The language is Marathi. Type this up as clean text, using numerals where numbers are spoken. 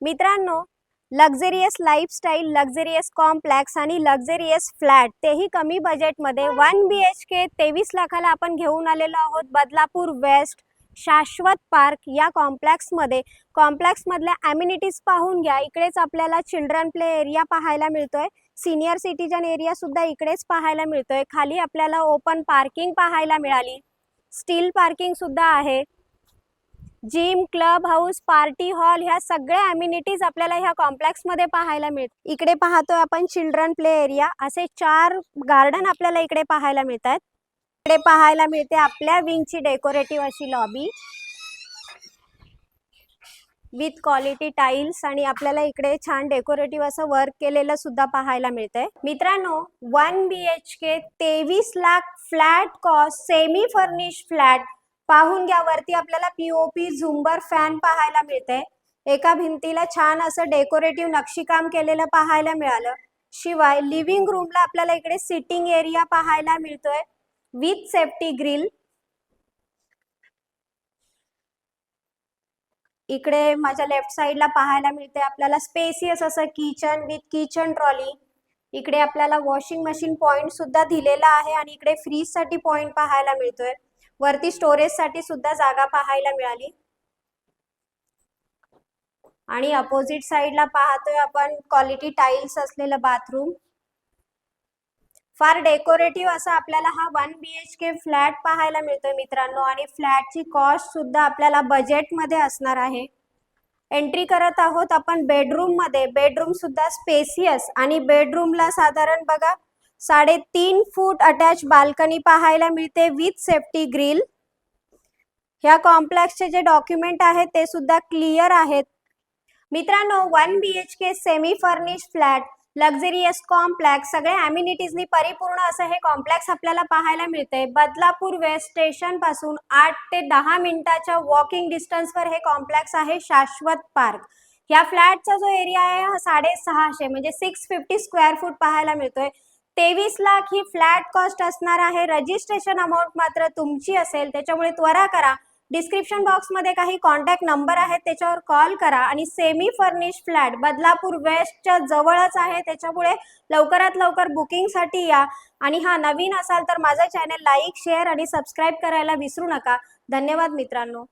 मित्रांनो, लक्झरियस लाईफस्टाईल, लक्झरियस कॉम्प्लेक्स आणि लक्झरियस फ्लॅट तेही कमी बजेटमध्ये 1 BHK 23 लाखाला आपण घेऊन आलेलो आहोत. बदलापूर वेस्ट शाश्वत पार्क या कॉम्प्लेक्समधल्या ॲम्युनिटीज पाहून घ्या. इकडेच आपल्याला चिल्ड्रन प्ले एरिया पाहायला मिळतोय. सीनियर सिटीजन एरिया सुद्धा इकडेच पाहायला मिळतोय. खाली आपल्याला ओपन पार्किंग पाहायला मिळाली. स्टील पार्किंग सुद्धा आहे. Gym, club house, party hall ह्या सगळ्या ॲम्युनिटीज आपल्याला ह्या कॉम्प्लेक्समध्ये पाहायला मिळतात. इकडे पाहतोय आपण चिल्ड्रन प्ले एरिया. असे 4 गार्डन आपल्याला इकडे पाहायला मिळतात. इकडे पाहायला मिळते आपल्या विंगची डेकोरेटिव्ह अशी लॉबी विथ क्वालिटी टाइल्स आणि आपल्याला इकडे छान डेकोरेटिव्ह असं वर्क केलेलं सुद्धा पाहायला मिळतंय. मित्रांनो, 1 BHK 23 lakh flat cost semi furnish flat पाहून घ्या. वरती आपल्याला POP झुंबर फॅन पाहायला मिळते. एका भिंतीला छान असं डेकोरेटिव्ह नक्षीकाम केलेलं पाहायला मिळालं. शिवाय लिव्हिंग रूमला आपल्याला इकडे सिटिंग एरिया पाहायला मिळतोय विथ सेफ्टी ग्रिल. इकडे माझ्या लेफ्ट साइडला पाहायला मिळते आपल्याला स्पेसियस असं किचन विथ किचन ट्रॉली. इकडे आपल्याला वॉशिंग मशीन पॉइंट सुद्धा दिलेला आहे आणि इकडे फ्रीज साठी पॉइंट पाहायला मिळतोय. वरती स्टोरेज साठी सुद्धा जागा पाहायला मिळाली. आणि अपोजिट साइडला पाहतोय आपण क्वालिटी टाइल्स असलेलं बाथरूम. फार डेकोरेटिव्ह असा आपल्याला हा 1 BHK फ्लॅट पाहायला मिळतोय मित्रांनो. आणि फ्लॅटची कॉस्ट सुद्धा आपल्याला बजेटमध्ये असणार आहे. एंट्री करत आहोत आपण बेडरूम मध्ये. बेडरूम सुद्धा स्पेसियस आणि बेडरूमला साधारण बघा 3.5 फूट अटॅच बाल्कनी पाहायला मिळते विथ सेफ्टी ग्रिल. ह्या कॉम्प्लेक्सचे जे डॉक्युमेंट आहेत ते सुद्धा क्लिअर आहेत. मित्रांनो, 1 BHK semi furnish flat luxurious complex सगळ्या ॲम्युनिटीजनी परिपूर्ण असं हे कॉम्प्लेक्स आपल्याला पाहायला मिळते. बदलापूर वेस्ट स्टेशन पासून 8 ते 10 मिनिटाच्या वॉकिंग डिस्टन्सवर हे कॉम्प्लेक्स आहे शाश्वत पार्क. या फ्लॅटचा जो एरिया आहे हा 650 म्हणजे 650 स्क्वेअर फूट पाहायला मिळतोय. 23 लाख ही फ्लॅट कॉस्ट असणार आहे. रजिस्ट्रेशन अमाऊंट मात्र तुमची असेल, त्याच्यामुळे त्वरा करा. डिस्क्रिप्शन बॉक्स मध्ये काही कॉन्टॅक्ट नंबर आहेत, त्याच्यावर कॉल करा. आणि सेमी फर्निश फ्लॅट बदलापूर वेस्टच्या जवळच आहे, त्याच्यामुळे लवकरात लवकर बुकिंग साठी या. आणि हा नवीन असाल तर माझा चॅनल लाईक, शेअर आणि सबस्क्राईब करायला विसरू नका. धन्यवाद मित्रांनो.